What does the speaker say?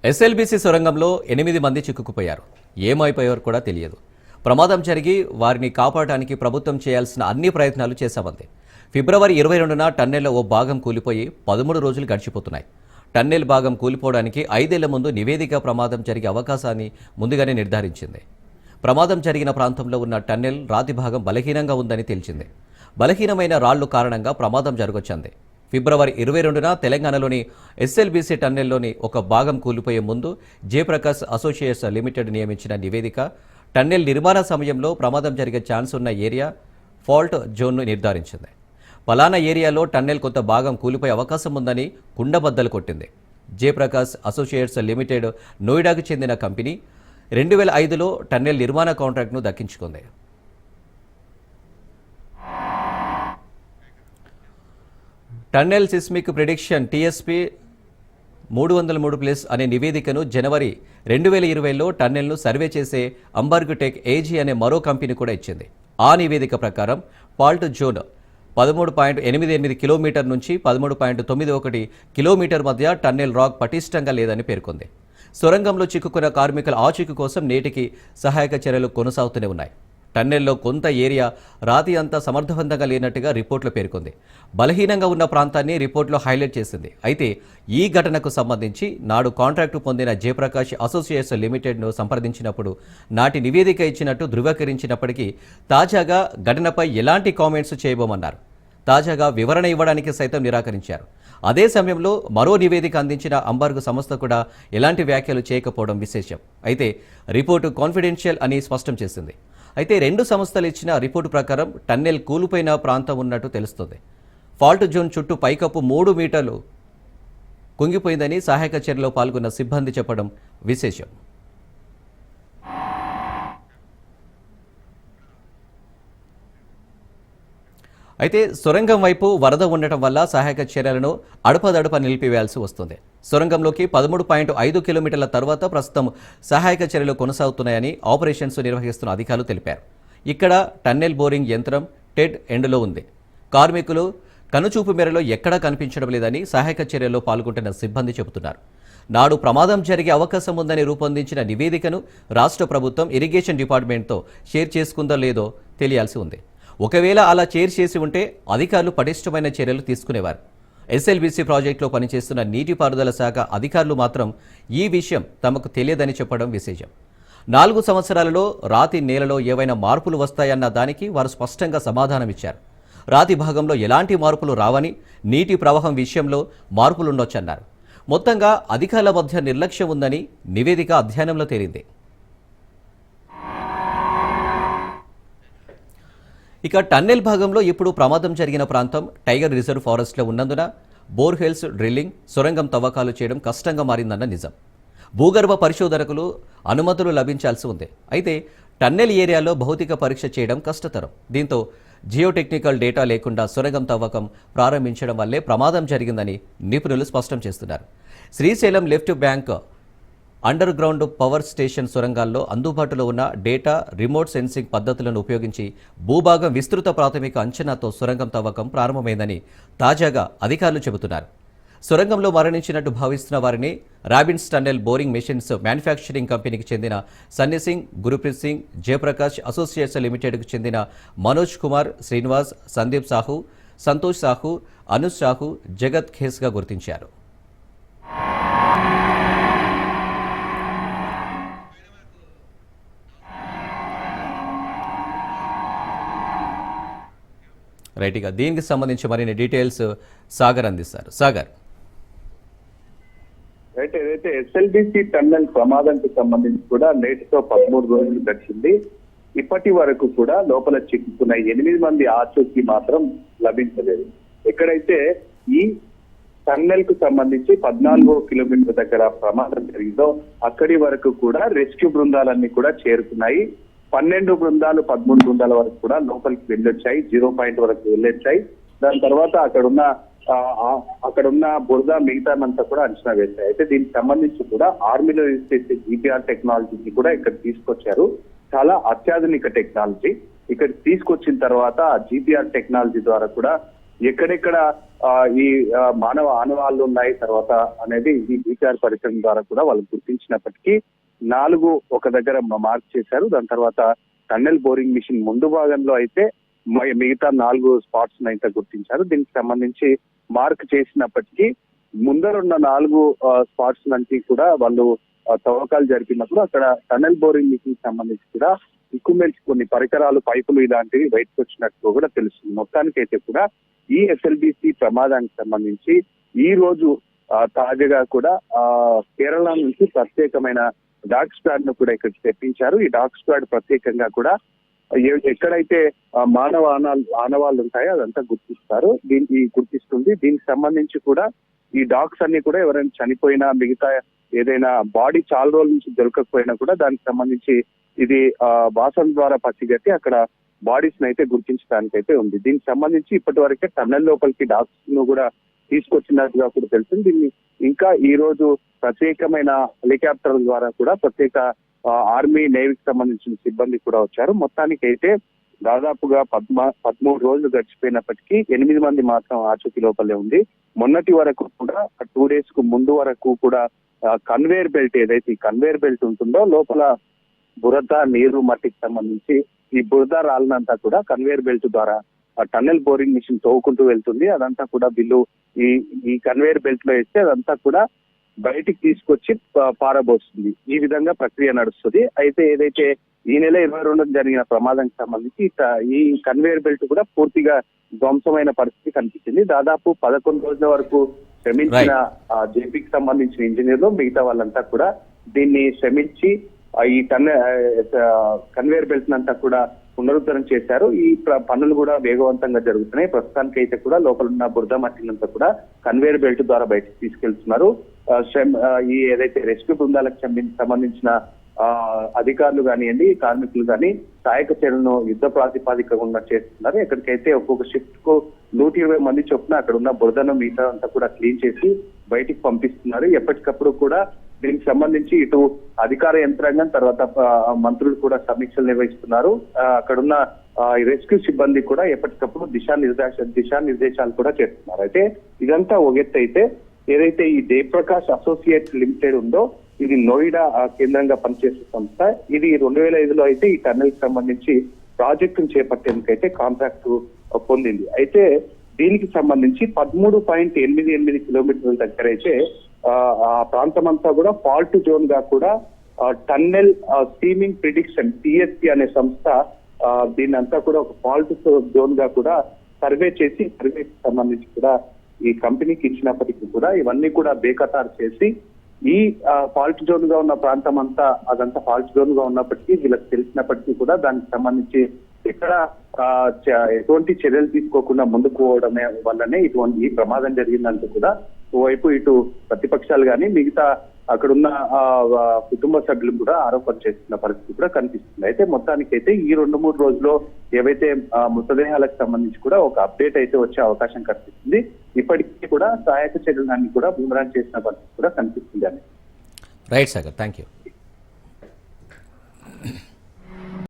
SLBC సొరంగంలో 8 మంది చిక్కుకుపోయారు. ఏమైపోయారో కూడా తెలియదు. ప్రమాదం జరిగి వారిని కాపాడడానికి ప్రభుత్వం చేయాల్సిన అన్ని ప్రయత్నాలు చేశామంది. ఫిబ్రవరి 22న టన్నెల్లో ఓ భాగం కూలిపోయి 13 రోజులు గడిచిపోతున్నాయి. టన్నెల్ భాగం కూలిపోవడానికి 5 ఏళ్ల ముందు నివేదిక ప్రమాదం జరిగే అవకాశాన్ని ముందుగానే నిర్ధారించింది. ప్రమాదం జరిగిన ప్రాంతంలో ఉన్న టన్నెల్ రాతి భాగం బలహీనంగా ఉందని తేల్చింది. బలహీనమైన రాళ్లు కారణంగా ప్రమాదం జరగొచ్చింది. ఫిబ్రవరి 22న తెలంగాణలోని ఎస్ఎల్బీసీ టన్నెల్లోని ఒక భాగం కూలిపోయే ముందు జయప్రకాష్ అసోసియేట్స్ లిమిటెడ్ నియమించిన నివేదిక టన్నెల్ నిర్మాణ సమయంలో ప్రమాదం జరిగే ఛాన్స్ ఉన్న ఏరియా ఫాల్ట్ జోన్ను నిర్ధారించింది. పలానా ఏరియాలో టన్నెల్ కొంత భాగం కూలిపోయే అవకాశం ఉందని కుండబద్దలు కొట్టింది. జయప్రకాష్ అసోసియేట్స్ లిమిటెడ్ నోయిడాకు చెందిన కంపెనీ 2005లో టన్నెల్ నిర్మాణ కాంట్రాక్ట్ను దక్కించుకుంది. టన్నెల్ సిస్మిక్ ప్రిడిక్షన్ టీఎస్పీ 303+ అనే నివేదికను జనవరి 2020లో టన్నెల్ను సర్వే చేసే అంబర్గ్ టెక్ ఏజీ అనే మరో కంపెనీ కూడా ఇచ్చింది. ఆ నివేదిక ప్రకారం ఫాల్ట్ జోన్ 13.88 కిలోమీటర్ నుంచి 13.91 కిలోమీటర్ మధ్య టన్నెల్ రాక్ పటిష్టంగా లేదని పేర్కొంది. సొరంగంలో చిక్కుకున్న కార్మికుల ఆచూకీ కోసం నేటికి సహాయక చర్యలు కొనసాగుతూనే ఉన్నాయి. టన్నెల్లో కొంత ఏరియా రాతి అంతా సమర్థవంతంగా లేనట్టుగా రిపోర్ట్లో పేర్కొంది. బలహీనంగా ఉన్న ప్రాంతాన్ని రిపోర్ట్లో హైలైట్ చేసింది. అయితే ఈ ఘటనకు సంబంధించి నాడు కాంట్రాక్టు పొందిన జయప్రకాష్ అసోసియేట్స్ లిమిటెడ్ను సంప్రదించినప్పుడు నాటి నివేదిక ఇచ్చినట్టు ధృవీకరించినప్పటికీ తాజాగా ఘటనపై ఎలాంటి కామెంట్స్ చేయబోమన్నారు. తాజాగా వివరణ ఇవ్వడానికి సైతం నిరాకరించారు. అదే సమయంలో మరో నివేదిక అందించిన అంబర్గ్ సంస్థ కూడా ఎలాంటి వ్యాఖ్యలు చేయకపోవడం విశేషం. అయితే రిపోర్టు కాన్ఫిడెన్షియల్ అని స్పష్టం చేసింది. అయితే 2 సంస్థలు ఇచ్చిన రిపోర్టు ప్రకారం టన్నెల్ కూలిపోయిన ప్రాంతం ఉన్నట్టు తెలుస్తుంది. ఫాల్ట్ జోన్ చుట్టూ పైకప్పు 3 మీటర్లు కుంగిపోయిందని సహాయక చర్యలో పాల్గొన్న సిబ్బంది చెప్పడం విశేషం. అయితే సొరంగం వైపు వరద ఉండటం వల్ల సహాయక చర్యలను అడపదడప నిలిపివేయాల్సి వస్తుంది. సొరంగంలోకి 13.5 కిలోమీటర్ల తర్వాత ప్రస్తుతం సహాయక చర్యలు కొనసాగుతున్నాయని ఆపరేషన్స్ నిర్వహిస్తున్న అధికారులు తెలిపారు. ఇక్కడ టన్నెల్ బోరింగ్ యంత్రం టెడ్ ఎండ్లో ఉంది. కార్మికులు కనుచూపు మేరలో ఎక్కడా కనిపించడం లేదని సహాయక చర్యల్లో పాల్గొంటున్న సిబ్బంది చెబుతున్నారు. నాడు ప్రమాదం జరిగే అవకాశం ఉందని రూపొందించిన నివేదికను రాష్ట్ర ప్రభుత్వం ఇరిగేషన్ డిపార్ట్మెంట్తో షేర్ చేసుకుందో లేదో తెలియాల్సి ఉంది. ఒకవేళ అలా చేసి ఉంటే అధికారులు పటిష్టమైన చర్యలు తీసుకునేవారు. ఎస్ఎల్బీసీ ప్రాజెక్టులో పనిచేస్తున్న నీటిపారుదల శాఖ అధికారులు మాత్రం ఈ విషయం తమకు తెలియదని చెప్పడం విశేషం. 4 సంవత్సరాలలో రాతి నేలలో ఏవైనా మార్పులు వస్తాయన్న దానికి వారు స్పష్టంగా సమాధానమిచ్చారు. రాతి భాగంలో ఎలాంటి మార్పులు రావని, నీటి ప్రవాహం విషయంలో మార్పులుండొచ్చన్నారు. మొత్తంగా అధికారుల మధ్య నిర్లక్ష్యం ఉందని నివేదిక అధ్యయనంలో తేలింది. ఇక టన్నెల్ భాగంలో ఇప్పుడు ప్రమాదం జరిగిన ప్రాంతం టైగర్ రిజర్వ్ ఫారెస్ట్లో ఉన్నందున బోర్హెల్స్ డ్రిల్లింగ్, సొరంగం తవ్వకాలు చేయడం కష్టంగా మారిందన్న నిజం. భూగర్భ పరిశోధకులు అనుమతులు లభించాల్సి ఉంది. అయితే టన్నెల్ ఏరియాలో భౌతిక పరీక్ష చేయడం కష్టతరం. దీంతో జియోటెక్నికల్ డేటా లేకుండా సొరంగం తవ్వకం ప్రారంభించడం వల్లే ప్రమాదం జరిగిందని నిపుణులు స్పష్టం చేస్తున్నారు. Srisailam left bank underground power station సొరంగాల్లో అందుబాటులో ఉన్న డేటా, రిమోట్ సెన్సింగ్ పద్ధతులను ఉపయోగించి భూభాగం విస్తృత ప్రాథమిక అంచనాతో సొరంగం తవ్వకం ప్రారంభమైందని తాజాగా అధికారులు చెబుతున్నారు. సొరంగంలో మరణించినట్టు భావిస్తున్న వారిని Robbins tunnel boring machines manufacturing కంపెనీకి చెందిన సన్నీ సింగ్, గురుప్రీత్ సింగ్, జయప్రకాష్ అసోసియేట్స్ లిమిటెడ్కు చెందిన మనోజ్ కుమార్, శ్రీనివాస్, సందీప్ సాహు, సంతోష్ సాహు, అనుజ్ సాహు, జగత్ ఖేస్గా గుర్తించారు. రైట్గా దీనికి సంబంధించి మరిన్ని డీటెయిల్స్ సాగర్ అందిస్తారు. సాగర్, రైట్, ఏదైతే ఎస్ఎల్బీసీ టన్నెల్ ప్రమాదానికి సంబంధించి కూడా నేటితో 13 రోజులు గడిచింది. ఇప్పటి వరకు కూడా లోపల చిక్కుకున్న 8 మంది ఆచూకీ మాత్రం లభించలేదు. ఎక్కడైతే ఈ టన్నెల్ కు సంబంధించి 14 కిలోమీటర్ల దగ్గర ప్రమాదం జరిగిందో అక్కడి వరకు కూడా రెస్క్యూ బృందాలన్నీ కూడా చేరుకున్నాయి. 12 బృందాలు 13 బృందాల వరకు కూడా లోపలికి వెళ్ళొచ్చాయి, 0 పాయింట్ వరకు వెళ్ళొచ్చాయి. దాని తర్వాత అక్కడున్న బురద మిగతానంతా కూడా అంచనా వేశాయి. అయితే దీనికి సంబంధించి కూడా ఆర్మీలో యూజ్ చేసే జీపీఆర్ టెక్నాలజీని కూడా ఇక్కడ తీసుకొచ్చారు. చాలా అత్యాధునిక టెక్నాలజీ ఇక్కడ తీసుకొచ్చిన తర్వాత ఆ జీపీఆర్ టెక్నాలజీ ద్వారా కూడా ఎక్కడెక్కడ ఈ మానవ ఆనవాళ్లు ఉన్నాయి తర్వాత అనేది ఈ బీపీఆర్ పరికరం ద్వారా కూడా వాళ్ళు గుర్తించినప్పటికీ 4 ఒక దగ్గర మార్క్ చేశారు. దాని తర్వాత టన్నెల్ బోరింగ్ మిషన్ ముందు భాగంలో అయితే మిగతా 4 స్పాట్స్ అయితే గుర్తించారు. దీనికి సంబంధించి మార్క్ చేసినప్పటికీ ముందరున్న 4 స్పాట్స్ నుంచి కూడా వాళ్ళు తవ్వకాలు జరిపినప్పుడు అక్కడ టన్నెల్ బోరింగ్ మిషన్ సంబంధించి కూడా ఎక్విప్మెంట్స్ కొన్ని పరికరాలు పైపులు ఇలాంటివి బయటకు వచ్చినట్టు కూడా తెలుస్తుంది. మొత్తానికైతే కూడా ఈ ఎస్ఎల్బిసి ప్రమాదానికి సంబంధించి ఈ రోజు తాజాగా కూడా కేరళ నుంచి ప్రత్యేకమైన డాగ్ స్క్వాడ్ ను కూడా ఇక్కడికి తెప్పించారు. ఈ డాగ్ స్క్వాడ్ ప్రత్యేకంగా కూడా ఎక్కడైతే మానవ ఆనవాళ్ళు ఉంటాయో అదంతా గుర్తిస్తుంది. దీనికి సంబంధించి కూడా ఈ డాగ్స్ అన్ని కూడా ఎవరైనా చనిపోయినా మిగతా ఏదైనా బాడీ చాలా రోజుల నుంచి దొరకకపోయినా కూడా దానికి సంబంధించి ఇది వాసన ద్వారా పసిగట్టి అక్కడ బాడీస్ అయితే గుర్తించడానికి అయితే ఉంది. దీనికి సంబంధించి ఇప్పటి వరకే టన్నెల్ లోపలికి డాగ్స్ ను కూడా తీసుకొచ్చినట్టుగా కూడా తెలుస్తుంది. దీన్ని ఇంకా ఈ రోజు ప్రత్యేకమైన హెలికాప్టర్ల ద్వారా కూడా ప్రత్యేక ఆర్మీ నేవీకి సంబంధించిన సిబ్బంది కూడా వచ్చారు. మొత్తానికి అయితే దాదాపుగా 13 రోజులు గడిచిపోయినప్పటికీ 8 మంది మాత్రం ఆచూకీ లోపలే ఉంది. మొన్నటి వరకు కూడా 2 days కు ముందు వరకు కూడా కన్వేయర్ బెల్ట్ ఏదైతే ఈ కన్వేయర్ బెల్ట్ ఉంటుందో లోపల బురద నీరు మట్టికి సంబంధించి ఈ బురద రాళ్ళనంతా కూడా కన్వేయర్ బెల్ట్ ద్వారా టన్నెల్ బోరింగ్ మిషన్ తవ్వుకుంటూ వెళ్తుంది. అదంతా కూడా బిల్లు ఈ కన్వేయర్ బెల్ట్ లో వేస్తే అదంతా కూడా బయటికి తీసుకొచ్చి పారబోస్తుంది. ఈ విధంగా ప్రక్రియ నడుస్తుంది. అయితే ఏదైతే ఈ నెల 22 జరిగిన ప్రమాదానికి సంబంధించి ఈ కన్వేయర్ బెల్ట్ కూడా పూర్తిగా ధ్వంసమైన పరిస్థితి కనిపించింది. దాదాపు 11 రోజుల వరకు శ్రమించిన జేపీకి సంబంధించిన ఇంజనీర్లు మిగతా వాళ్ళంతా కూడా దీన్ని శ్రమించి ఈ కన్వేయర్ బెల్ట్ అంతా కూడా పునరుద్ధరణ చేశారు. ఈ పనులు కూడా వేగవంతంగా జరుగుతున్నాయి. ప్రస్తుతానికి అయితే కూడా లోపల ఉన్న బురద మట్టినంతా కూడా కన్వేయర్ బెల్ట్ ద్వారా బయటకు తీసుకెళ్తున్నారు. ఈ ఏదైతే రెస్క్యూ బృందాలకు సంబంధించిన అధికారులు కానివ్వండి, కార్మికులు కానీ సహాయక చర్యలను యుద్ధ ప్రాతిపాదికగా చేస్తున్నారు. ఎక్కడికైతే ఒక్కొక్క షిఫ్ట్ కు 120 మంది చొప్పున అక్కడ ఉన్న బురదను మిగతా అంతా కూడా క్లీన్ చేసి బయటికి పంపిస్తున్నారు. ఎప్పటికప్పుడు కూడా దీనికి సంబంధించి ఇటు అధికార యంత్రాంగం తర్వాత మంత్రులు కూడా సమీక్షలు నిర్వహిస్తున్నారు. అక్కడున్న రెస్క్యూ సిబ్బంది కూడా ఎప్పటికప్పుడు దిశానిర్దేశాలు కూడా చేస్తున్నారు. అయితే ఇదంతా ఒక ఎత్తు అయితే ఏదైతే ఈ జయప్రకాష్ అసోసియేట్ లిమిటెడ్ ఉందో ఇది నోయిడా కేంద్రంగా పనిచేసే సంస్థ. ఇది 2005లో అయితే ఈ టన్నెల్ కి సంబంధించి ప్రాజెక్టును చేపట్టేందుకైతే కాంట్రాక్ట్ పొందింది. అయితే దీనికి సంబంధించి 13.88 కిలోమీటర్ల దగ్గర అయితే ఆ ప్రాంతం అంతా కూడా ఫాల్ట్ జోన్ గా కూడా టన్నెల్ స్టీమింగ్ ప్రిడిక్షన్ టిఎస్పి అనే సంస్థ దీన్ని అంతా కూడా ఒక ఫాల్ట్ జోన్ గా కూడా సర్వేకి సంబంధించి కూడా ఈ కంపెనీకి ఇచ్చినప్పటికీ కూడా ఇవన్నీ కూడా బేఖతారు చేసి ఈ ఫాల్ట్ జోన్ గా ఉన్న ప్రాంతం అంతా అదంతా ఫాల్ట్ జోన్ గా ఉన్నప్పటికీ వీళ్ళకి తెలిసినప్పటికీ కూడా దానికి సంబంధించి ఎక్కడ ఎటువంటి చర్యలు తీసుకోకుండా ముందుకు పోవడమే వల్లనే ఈ ప్రమాదం జరిగిందంటూ కూడా ఓవైపు ఇటు ప్రతిపక్షాలు కానీ మిగతా అక్కడున్న కుటుంబ సభ్యులు కూడా ఆరోపణ చేస్తున్న పరిస్థితి కూడా కనిపిస్తుంది. అయితే మొత్తానికైతే ఈ 2-3 రోజుల్లో ఏవైతే మృతదేహాలకు సంబంధించి కూడా ఒక అప్డేట్ అయితే వచ్చే అవకాశం కనిపిస్తుంది. ఇప్పటికీ కూడా సహాయక చర్యలన్నీ కూడా బూమరాంగ్ చేసిన పరిస్థితి కూడా కనిపిస్తుంది అని. Right Sagar, thank you.